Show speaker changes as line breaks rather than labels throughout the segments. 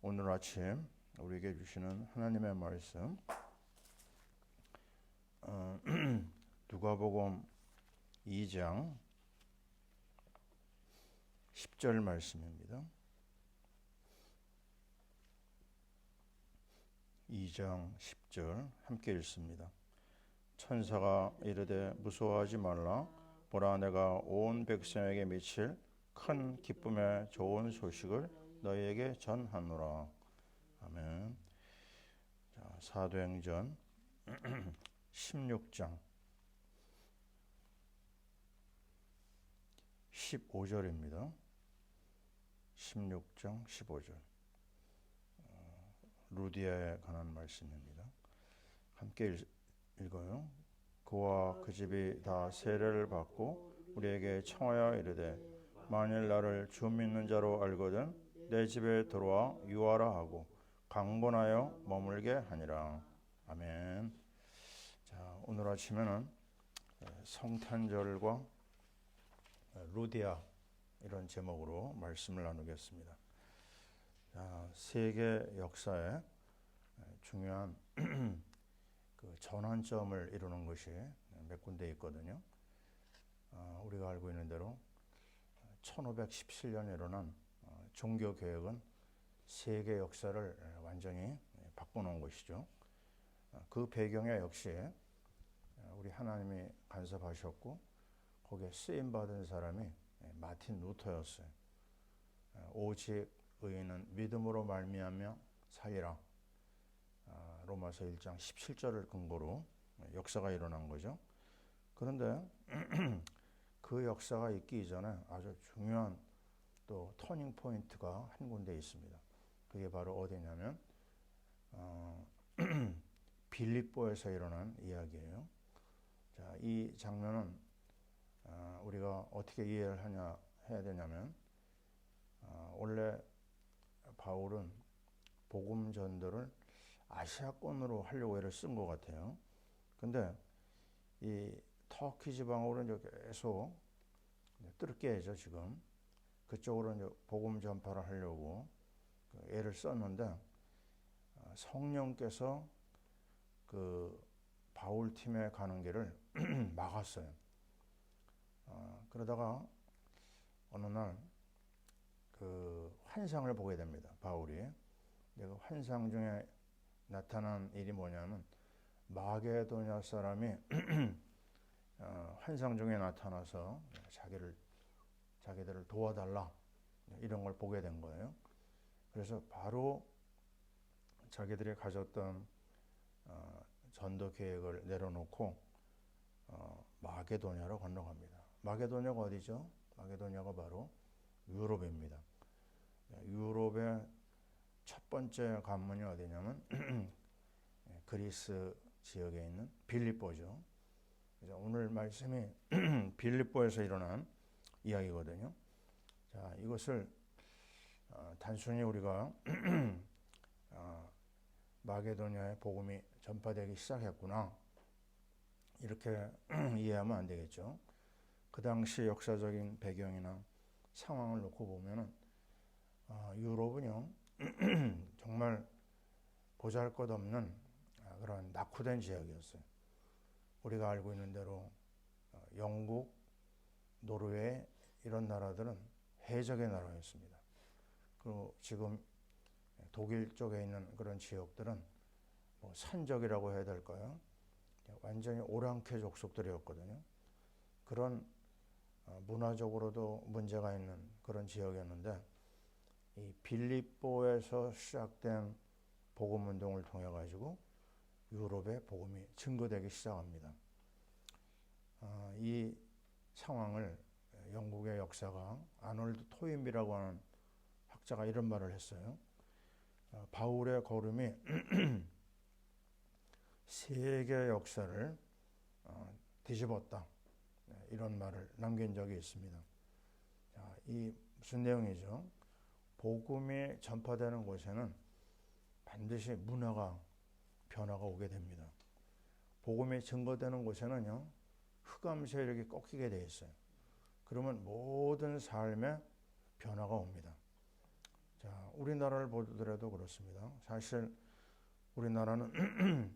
오늘 아침 우리에게 주시는 하나님의 말씀, 누가복음 2장 10절 말씀입니다. 2장 10절 함께 읽습니다. 천사가 이르되 무서워하지 말라. 보라, 내가 온 백성에게 미칠 큰 기쁨의 좋은 소식을 너희에게 전하노라. 아멘. 자, 사도행전 16장 15절입니다. 16장 15절. 루디아에 관한 말씀입니다. 함께 읽어요. 그와 그 집이 다 세례를 받고 우리에게 청하여 이르되 만일 나를 주 믿는 자로 알거든 내 집에 들어와 유하라 하고 강권하여 머물게 하니라. 아멘. 자, 오늘 아침에는 성탄절과 루디아 이런 제목으로 말씀을 나누겠습니다. 자, 세계 역사에 중요한 그 전환점을 이루는 것이 몇 군데 있거든요. 우리가 알고 있는 대로 1517년에 일어난 종교개혁은 세계 역사를 완전히 바꿔놓은 것이죠. 그 배경에 역시 우리 하나님이 간섭하셨고 거기에 쓰임받은 사람이 마틴 루터였어요. 오직 의인은 믿음으로 말미암아 살리라. 로마서 1장 17절을 근거로 역사가 일어난 거죠. 그런데 그 역사가 있기 이전에 아주 중요한 또 터닝 포인트가 한 군데 있습니다. 그게 바로 어디냐면 빌립보에서 일어난 이야기예요. 자, 이 장면은 우리가 어떻게 이해를 해야 되냐면 원래 바울은 복음 전도를 아시아권으로 하려고 애를 쓴 것 같아요. 근데 이 터키 지방으로는 계속 뚫게죠 지금. 그쪽으로 이제 복음 전파를 하려고 애를 썼는데 성령께서 그 바울 팀에 가는 길을 막았어요. 그러다가 어느 날 그 환상을 보게 됩니다. 바울이. 그 환상 중에 나타난 일이 뭐냐면 마게도냐 사람이 환상 중에 나타나서 자기들을 도와달라 이런 걸 보게 된 거예요. 그래서 바로 자기들이 가졌던 전도 계획을 내려놓고 마게도냐로 건너갑니다. 마게도냐가 어디죠? 마게도냐가 바로 유럽입니다. 유럽의 첫 번째 관문이 어디냐면 그리스 지역에 있는 빌립보죠. 그래서 오늘 말씀이 빌립보에서 일어난 이야기거든요. 자, 이것을 단순히 우리가 마게도냐의 복음이 전파되기 시작했구나 이렇게 이해하면 안 되겠죠. 그 당시 역사적인 배경이나 상황을 놓고 보면은 유럽은요 정말 보잘것없는 그런 낙후된 지역이었어요. 우리가 알고 있는 대로 영국, 노르웨이 이런 나라들은 해적의 나라였습니다. 그리고 지금 독일 쪽에 있는 그런 지역들은 뭐 산적이라고 해야 될까요? 완전히 오랑캐 족속들이었거든요. 그런 문화적으로도 문제가 있는 그런 지역이었는데 이 빌립보에서 시작된 복음 운동을 통해 가지고 유럽의 복음이 증거되기 시작합니다. 이 상황을 영국의 역사가 아놀드 토인비라고 하는 학자가 이런 말을 했어요. 바울의 걸음이 세계 역사를 뒤집었다. 이런 말을 남긴 적이 있습니다. 이 무슨 내용이죠? 복음이 전파되는 곳에는 반드시 문화가 변화가 오게 됩니다. 복음이 증거되는 곳에는요 흑암 세력이 꺾이게 되어 있어요. 그러면 모든 삶에 변화가 옵니다. 자, 우리나라를 보더라도 그렇습니다. 사실 우리나라는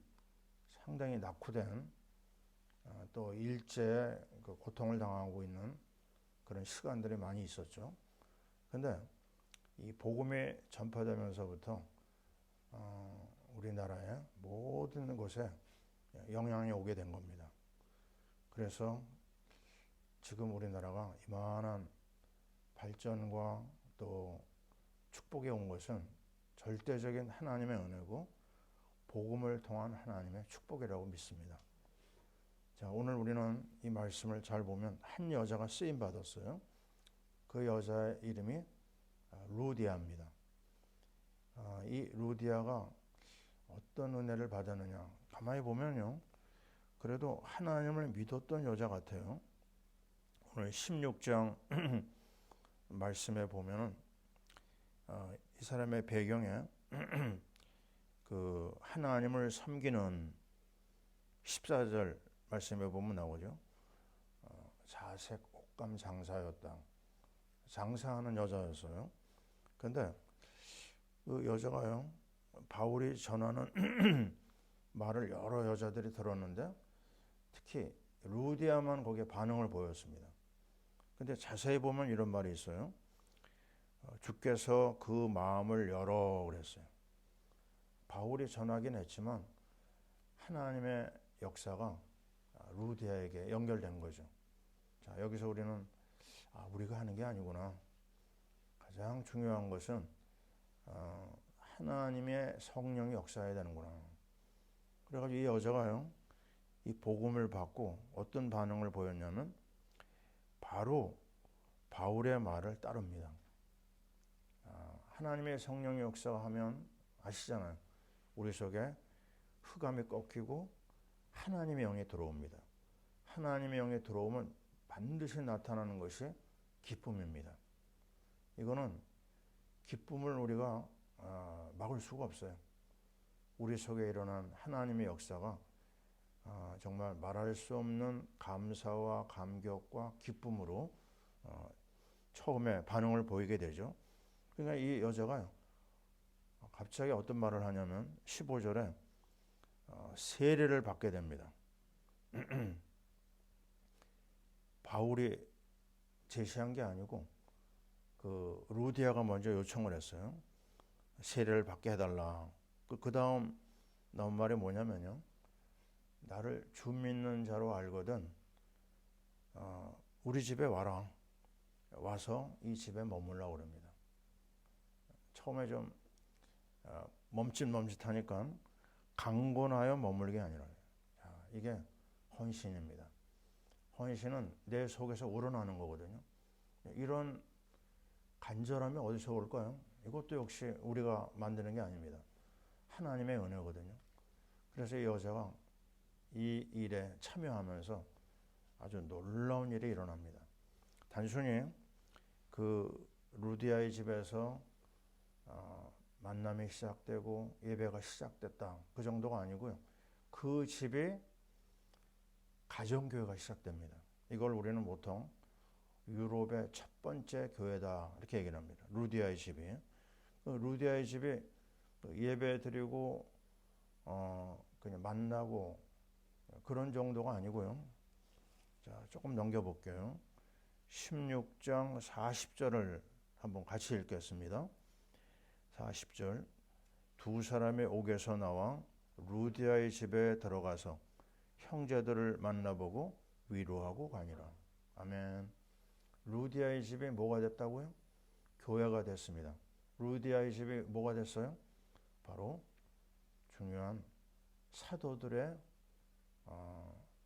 상당히 낙후된 또 일제에 그 고통을 당하고 있는 그런 시간들이 많이 있었죠. 근데 이 복음이 전파되면서부터 우리나라의 모든 곳에 영향이 오게 된 겁니다. 그래서 지금 우리나라가 이만한 발전과 또 축복에 온 것은 절대적인 하나님의 은혜고 복음을 통한 하나님의 축복이라고 믿습니다. 자, 오늘 우리는 이 말씀을 잘 보면 한 여자가 쓰임 받았어요. 그 여자의 이름이 루디아입니다. 이 루디아가 어떤 은혜를 받았느냐? 가만히 보면요, 그래도 하나님을 믿었던 여자 같아요. 오늘 16장 말씀에 보면은 이 사람의 배경에 그 하나님을 섬기는 14절 말씀에 보면 나오죠. 자색 옷감 장사였다. 장사하는 여자였어요. 근데 그 여자가요, 바울이 전하는 말을 여러 여자들이 들었는데 특히 루디아만 거기에 반응을 보였습니다. 근데 자세히 보면 이런 말이 있어요. 주께서 그 마음을 열어 그랬어요. 바울이 전하긴 했지만 하나님의 역사가 루디아에게 연결된 거죠. 자, 여기서 우리는 우리가 하는 게 아니구나. 가장 중요한 것은 하나님의 성령이 역사해야 되는구나. 그래가지고 이 여자가요, 이 복음을 받고 어떤 반응을 보였냐면 바로 바울의 말을 따릅니다. 하나님의 성령의 역사가 하면 아시잖아요. 우리 속에 흑암이 꺾이고 하나님의 영이 들어옵니다. 하나님의 영이 들어오면 반드시 나타나는 것이 기쁨입니다. 이거는 기쁨을 우리가 막을 수가 없어요. 우리 속에 일어난 하나님의 역사가 정말 말할 수 없는 감사와 감격과 기쁨으로 처음에 반응을 보이게 되죠. 그러니까 이 여자가 갑자기 어떤 말을 하냐면 15절에 세례를 받게 됩니다. 바울이 제시한 게 아니고 그 루디아가 먼저 요청을 했어요. 세례를 받게 해달라. 그 다음 나온 말이 뭐냐면요, 나를 주 믿는 자로 알거든 우리 집에 와라. 와서 이 집에 머물라고 그럽니다. 처음에 좀 멈칫멈칫하니까 강권하여 머물게 아니라, 이게 헌신입니다. 헌신은 내 속에서 우러나는 거거든요. 이런 간절함이 어디서 올까요? 이것도 역시 우리가 만드는 게 아닙니다. 하나님의 은혜거든요. 그래서 이 여자가 이 일에 참여하면서 아주 놀라운 일이 일어납니다. 단순히 그 루디아의 집에서 만남이 시작되고 예배가 시작됐다, 그 정도가 아니고요, 그 집이 가정교회가 시작됩니다. 이걸 우리는 보통 유럽의 첫 번째 교회다 이렇게 얘기를 합니다. 루디아의 집이. 루디아의 집이 예배 드리고 그냥 만나고 그런 정도가 아니고요. 자, 조금 넘겨볼게요. 16장 40절을 한번 같이 읽겠습니다. 40절. 두 사람이 옥에서 나와 루디아의 집에 들어가서 형제들을 만나보고 위로하고 가니라. 아멘. 루디아의 집이 뭐가 됐다고요? 교회가 됐습니다. 루디아의 집이 뭐가 됐어요? 바로 중요한 사도들의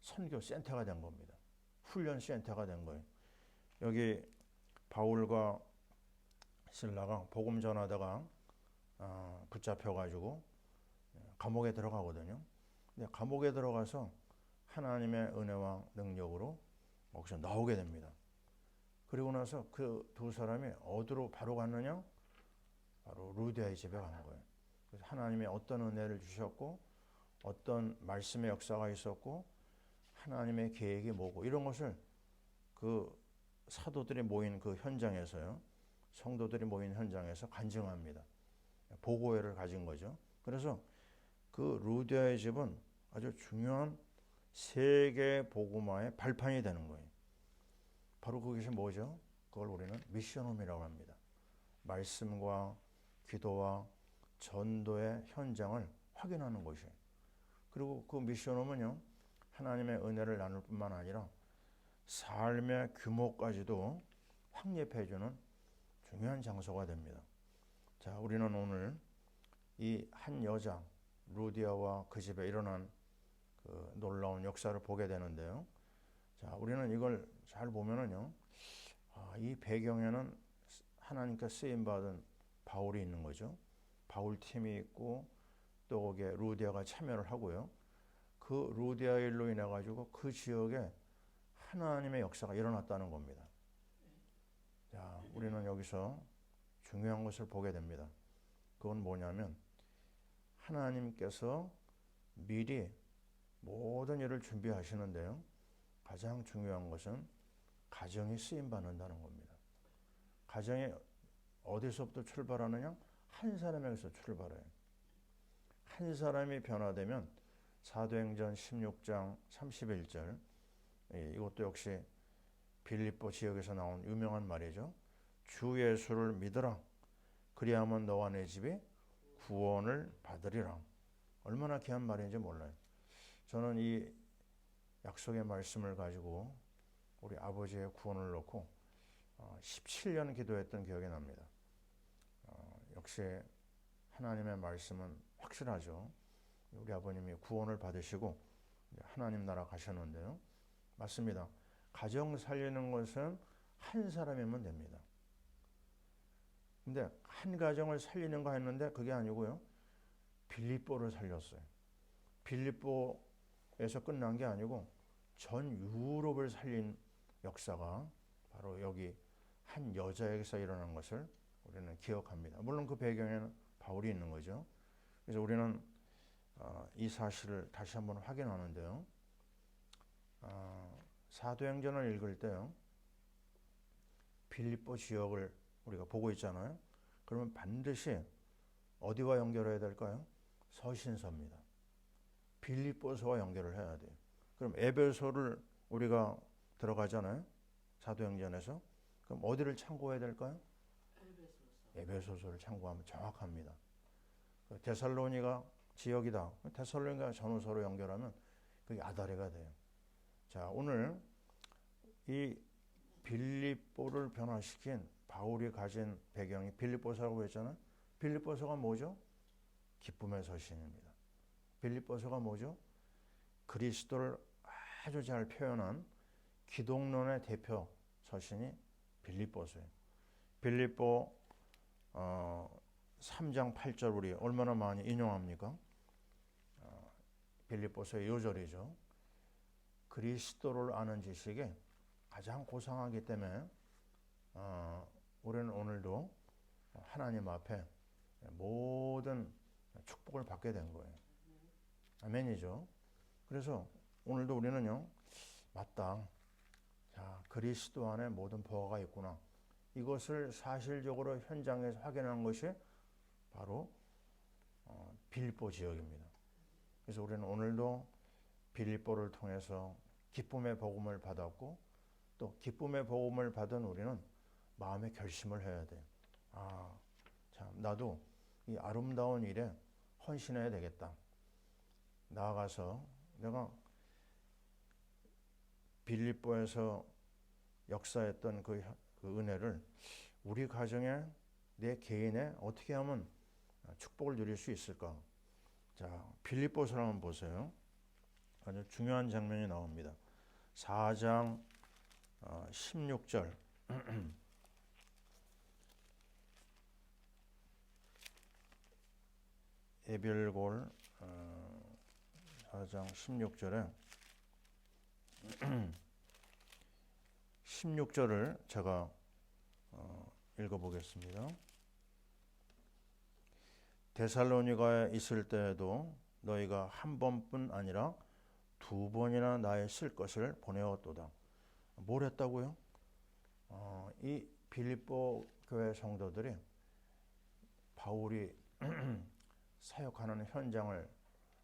선교 센터가 된 겁니다. 훈련 센터가 된 거예요. 여기 바울과 실라가 복음 전하다가 붙잡혀가지고 감옥에 들어가거든요. 근데 감옥에 들어가서 하나님의 은혜와 능력으로 거기서 나오게 됩니다. 그리고 나서 그 두 사람이 어디로 바로 갔느냐? 바로 루디아의 집에 간 거예요. 그래서 하나님이 어떤 은혜를 주셨고 어떤 말씀의 역사가 있었고 하나님의 계획이 뭐고 이런 것을 그 사도들이 모인 그 현장에서요, 성도들이 모인 현장에서 간증합니다. 보고회를 가진 거죠. 그래서 그 루디아의 집은 아주 중요한 세계 복음화의 발판이 되는 거예요. 바로 그것이 뭐죠? 그걸 우리는 미션홈이라고 합니다. 말씀과 기도와 전도의 현장을 확인하는 것이에요. 그리고 그 미션홈은요, 하나님의 은혜를 나눌 뿐만 아니라 삶의 규모까지도 확립해주는 중요한 장소가 됩니다. 자, 우리는 오늘 이 한 여자 루디아와 그 집에 일어난 그 놀라운 역사를 보게 되는데요. 자, 우리는 이걸 잘 보면은요, 이 배경에는 하나님께 쓰임 받은 바울이 있는 거죠. 바울 팀이 있고 또 거기에 루디아가 참여를 하고요. 그 루디아 일로 인해 가지고 그 지역에 하나님의 역사가 일어났다는 겁니다. 자, 우리는 여기서 중요한 것을 보게 됩니다. 그건 뭐냐면 하나님께서 미리 모든 일을 준비하시는데요. 가장 중요한 것은 가정이 쓰임 받는다는 겁니다. 가정이 어디서부터 출발하느냐? 한 사람에게서 출발해요. 한 사람이 변화되면 사도행전 16장 31절, 이것도 역시 빌립보 지역에서 나온 유명한 말이죠. 주 예수를 믿으라. 그리하면 너와 내 집이 구원을 받으리라. 얼마나 귀한 말인지 몰라요. 저는 이 약속의 말씀을 가지고 우리 아버지의 구원을 놓고 17년 기도했던 기억이 납니다. 역시 하나님의 말씀은 확실하죠. 우리 아버님이 구원을 받으시고 하나님 나라 가셨는데요. 맞습니다. 가정 살리는 것은 한 사람이면 됩니다. 근데 한 가정을 살리는가 했는데 그게 아니고요. 빌립보를 살렸어요. 빌립보에서 끝난 게 아니고 전 유럽을 살린 역사가 바로 여기 한 여자에게서 일어난 것을 우리는 기억합니다. 물론 그 배경에는 바울이 있는 거죠. 그래서 우리는 이 사실을 다시 한번 확인하는데요. 사도행전을 읽을 때요. 빌립보 지역을 우리가 보고 있잖아요. 그러면 반드시 어디와 연결해야 될까요? 서신서입니다. 빌립보서와 연결을 해야 돼요. 그럼 에베소를 우리가 들어가잖아요. 사도행전에서. 그럼 어디를 참고해야 될까요? 에베소서를 참고하면 정확합니다. 데살로니가 지역이다. 데살로니가 전후서로 연결하면 그게 아다레가 돼요. 자, 오늘 이 빌립보를 변화시킨 바울이 가진 배경이 빌립보서라고 했잖아요. 빌립보서가 뭐죠? 기쁨의 서신입니다. 빌립보서가 뭐죠? 그리스도를 아주 잘 표현한 기독론의 대표 서신이 빌립보서예요. 빌립보 3장 8절 우리 얼마나 많이 인용합니까? 빌립보서의 요절이죠. 그리스도를 아는 지식이 가장 고상하기 때문에 우리는 오늘도 하나님 앞에 모든 축복을 받게 된 거예요. 아멘이죠. 그래서 오늘도 우리는요, 맞다. 자, 그리스도 안에 모든 보화가 있구나. 이것을 사실적으로 현장에서 확인한 것이 바로 빌립보 지역입니다. 그래서 우리는 오늘도 빌립보를 통해서 기쁨의 복음을 받았고 또 기쁨의 복음을 받은 우리는 마음의 결심을 해야 돼요. 참 나도 이 아름다운 일에 헌신해야 되겠다. 나아가서 내가 빌립보에서 역사했던 그 은혜를 우리 가정에 내 개인에 어떻게 하면 축복을 누릴 수 있을까? 자, 빌립보서를 한번 보세요. 아주 중요한 장면이 나옵니다. 4장 16절 에빌골 4장 16절에 16절을 제가 읽어보겠습니다. 데살로니가에 있을 때에도 너희가 한 번뿐 아니라 두 번이나 나의 쓸 것을 보내었도다. 뭘 했다고요? 이 빌립보 교회 성도들이 바울이 사역하는 현장을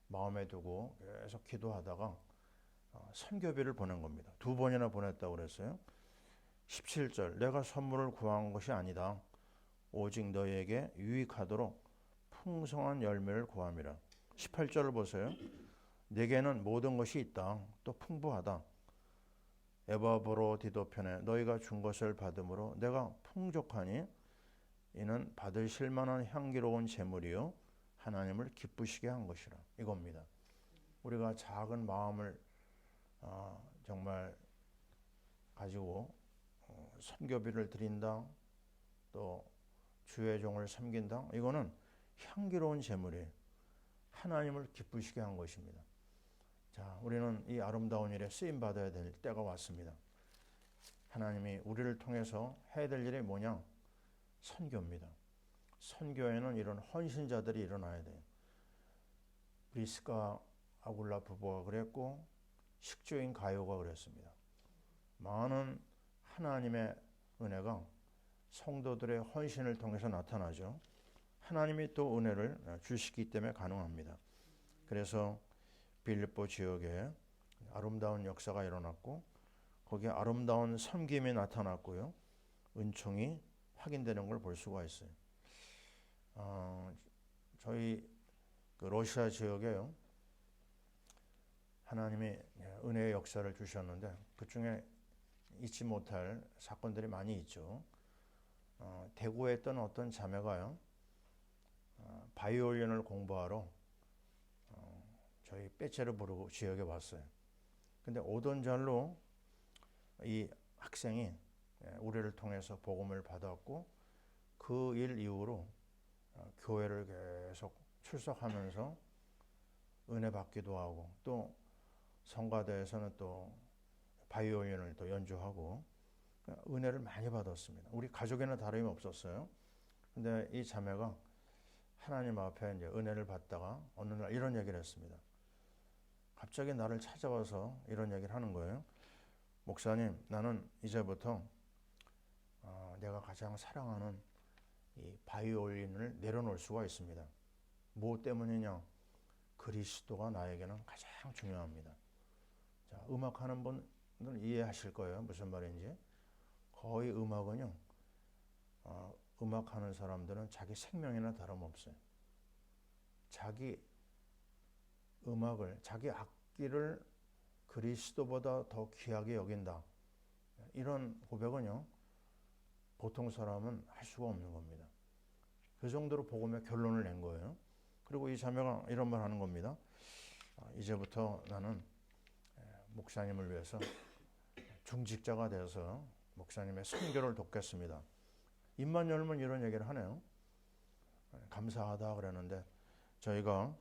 마음에 두고 계속 기도하다가 선교비를 보낸 겁니다. 2번이나 보냈다고 그랬어요. 17절, 내가 선물을 구한 것이 아니다. 오직 너희에게 유익하도록 풍성한 열매를 구함이라. 18절을 보세요. 내게는 모든 것이 있다. 또 풍부하다. 에바브로 디도편에 너희가 준 것을 받음으로 내가 풍족하니 이는 받으실 만한 향기로운 제물이요 하나님을 기쁘시게 한 것이라. 이겁니다. 우리가 작은 마음을 정말 가지고 선교비를 드린다, 또 주의 종을 섬긴다. 이거는 향기로운 제물이 하나님을 기쁘시게 한 것입니다. 자, 우리는 이 아름다운 일에 쓰임 받아야 될 때가 왔습니다. 하나님이 우리를 통해서 해야 될 일이 뭐냐? 선교입니다. 선교에는 이런 헌신자들이 일어나야 돼요. 브리스가 아굴라 부부가 그랬고 식주인 가요가 그랬습니다. 많은 하나님의 은혜가 성도들의 헌신을 통해서 나타나죠. 하나님이 또 은혜를 주시기 때문에 가능합니다. 그래서 빌립보 지역에 아름다운 역사가 일어났고 거기에 아름다운 섬김이 나타났고요. 은총이 확인되는 걸 볼 수가 있어요. 저희 그 러시아 지역에요. 하나님이 은혜의 역사를 주셨는데 그 중에 잊지 못할 사건들이 많이 있죠. 대구에 있던 어떤 자매가요. 바이올린을 공부하러 저희 빼체르부르크 지역에 왔어요. 근데 오던 잘로 이 학생이 우리를 통해서 복음을 받았고 그 일 이후로 교회를 계속 출석하면서 은혜 받기도 하고 또 성가대에서는 또 바이올린을 또 연주하고 은혜를 많이 받았습니다. 우리 가족에는 다름이 없었어요. 근데 이 자매가 하나님 앞에 이제 은혜를 받다가 어느 날 이런 얘기를 했습니다. 갑자기 나를 찾아와서 이런 얘기를 하는 거예요. 목사님, 나는 이제부터 내가 가장 사랑하는 이 바이올린을 내려놓을 수가 있습니다. 뭐 때문이냐? 그리스도가 나에게는 가장 중요합니다. 자, 음악하는 분은 이해하실 거예요. 무슨 말인지. 거의 음악은요. 음악하는 사람들은 자기 생명이나 다름없어요. 자기 음악을, 자기 악기를 그리스도보다 더 귀하게 여긴다. 이런 고백은요. 보통 사람은 할 수가 없는 겁니다. 그 정도로 복음의 결론을 낸 거예요. 그리고 이 자매가 이런 말 하는 겁니다. 이제부터 나는 목사님을 위해서 중직자가 되어서 목사님의 선교를 돕겠습니다. 입만 열면 이런 얘기를 하네요. 감사하다 그러는데 저희가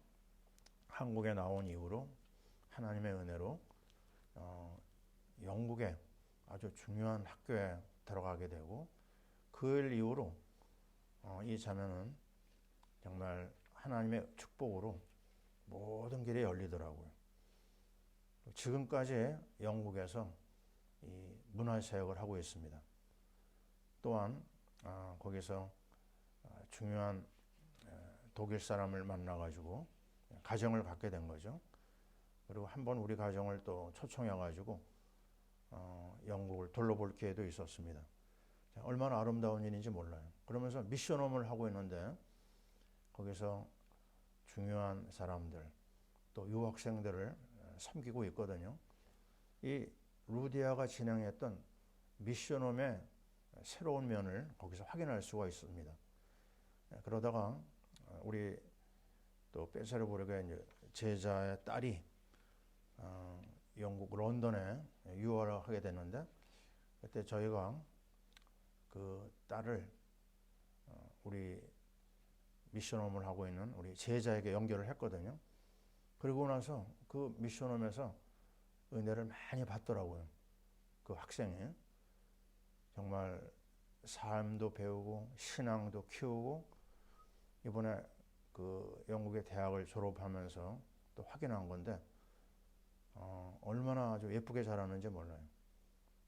한국에 나온 이후로 하나님의 은혜로 영국에 아주 중요한 학교에 들어가게 되고 그 일 이후로 이 자매는 정말 하나님의 축복으로 모든 길이 열리더라고요. 지금까지 영국에서 이 문화사역을 하고 있습니다. 또한 거기서 중요한 독일 사람을 만나가지고 가정을 갖게 된 거죠. 그리고 한번 우리 가정을 또 초청해가지고 영국을 둘러볼 기회도 있었습니다. 얼마나 아름다운 일인지 몰라요. 그러면서 미션홈을 하고 있는데 거기서 중요한 사람들 또 유학생들을 섬기고 있거든요. 이 루디아가 진행했던 미션홈의 새로운 면을 거기서 확인할 수가 있습니다. 그러다가 우리 또 빼세르부르크의 이제 제자의 딸이 영국 런던에 유학을 하게 됐는데 그때 저희가 그 딸을 우리 미션홈을 하고 있는 우리 제자에게 연결을 했거든요. 그리고 나서 그 미션홈에서 은혜를 많이 받더라고요. 그 학생이 정말 삶도 배우고 신앙도 키우고 이번에 그 영국의 대학을 졸업하면서 또 확인한 건데 얼마나 아주 예쁘게 자라는지 몰라요.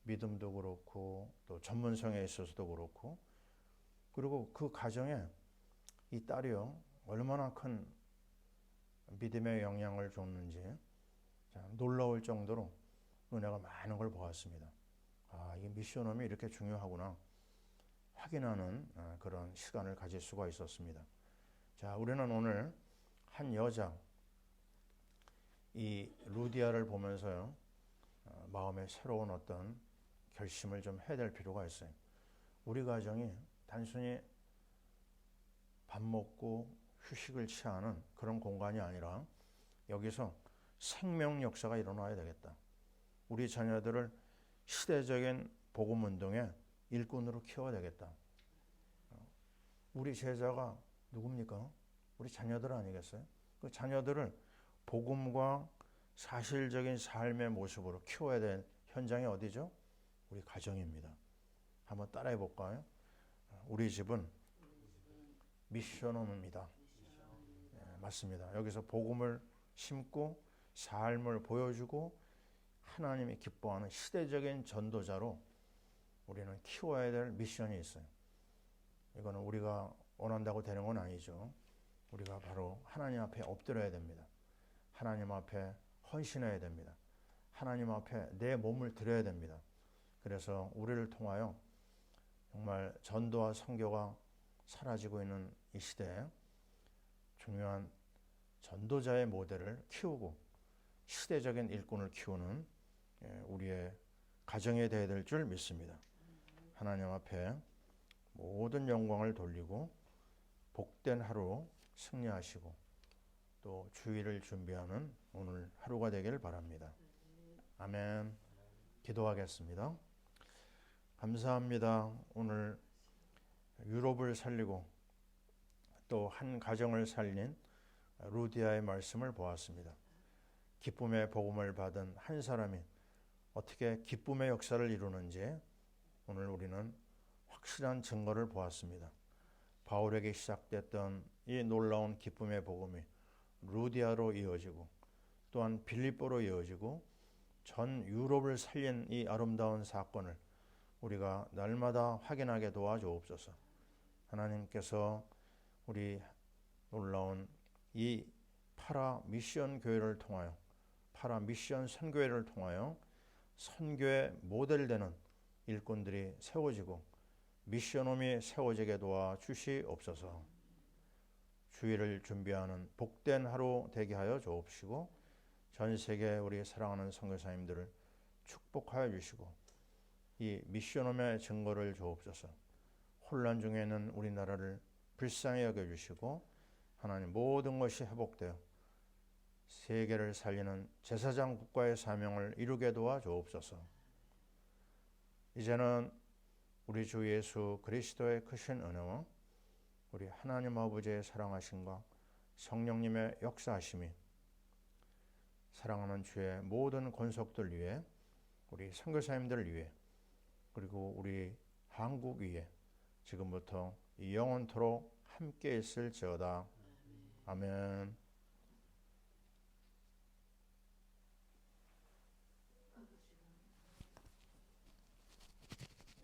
믿음도 그렇고 또 전문성에 있어서도 그렇고, 그리고 그 가정에 이 딸이요 얼마나 큰 믿음의 영향을 줬는지 놀라울 정도로 은혜가 많은 걸 보았습니다. 아, 이 미션홈이 이렇게 중요하구나 확인하는 그런 시간을 가질 수가 있었습니다. 자, 우리는 오늘 한 여자, 이 루디아를 보면서요 마음에 새로운 어떤 결심을 좀 해야 될 필요가 있어요. 우리 가정이 단순히 밥 먹고 휴식을 취하는 그런 공간이 아니라 여기서 생명 역사가 일어나야 되겠다. 우리 자녀들을 시대적인 복음 운동의 일꾼으로 키워야 되겠다. 우리 제자가 누굽니까? 우리 자녀들 아니겠어요? 그 자녀들을 복음과 사실적인 삶의 모습으로 키워야 될 현장이 어디죠? 우리 가정입니다. 한번 따라해 볼까요? 우리 집은 미션홈입니다. 네, 맞습니다. 여기서 복음을 심고 삶을 보여주고 하나님이 기뻐하는 시대적인 전도자로 우리는 키워야 될 미션이 있어요. 이거는 우리가 원한다고 되는 건 아니죠. 우리가 바로 하나님 앞에 엎드려야 됩니다. 하나님 앞에 헌신해야 됩니다. 하나님 앞에 내 몸을 드려야 됩니다. 그래서 우리를 통하여 정말 전도와 선교가 사라지고 있는 이 시대에 중요한 전도자의 모델을 키우고 시대적인 일꾼을 키우는 우리의 가정이 되어야 될 줄 믿습니다. 하나님 앞에 모든 영광을 돌리고 복된 하루 승리하시고 또 주일을 준비하는 오늘 하루가 되길 바랍니다. 아멘. 기도하겠습니다. 감사합니다. 오늘 유럽을 살리고 또 한 가정을 살린 루디아의 말씀을 보았습니다. 기쁨의 복음을 받은 한 사람이 어떻게 기쁨의 역사를 이루는지 오늘 우리는 확실한 증거를 보았습니다. 바울에게 시작됐던 이 놀라운 기쁨의 복음이 루디아로 이어지고 또한 빌립보로 이어지고 전 유럽을 살린 이 아름다운 사건을 우리가 날마다 확인하게 도와주옵소서. 하나님께서 우리 놀라운 이 파라 미션 교회를 통하여 파라 미션 선교회를 통하여 선교의 모델되는 일꾼들이 세워지고 미션홈이 세워지게 도와주시옵소서. 주일을 준비하는 복된 하루 되게 하여 주옵시고 전 세계 우리 사랑하는 선교사님들을 축복하여 주시고 이 미션홈의 증거를 주옵소서. 혼란 중에 있는 우리나라를 불쌍히 여겨주시고 하나님 모든 것이 회복되어 세계를 살리는 제사장 국가의 사명을 이루게 도와주옵소서. 이제는 우리 주 예수 그리스도의 크신 은혜와 우리 하나님 아버지의 사랑하심과 성령님의 역사하심이 사랑하는 주의 모든 권속들 위해 우리 선교사님들 위해 그리고 우리 한국 위에 지금부터 영원토록 함께 있을지어다. 아멘.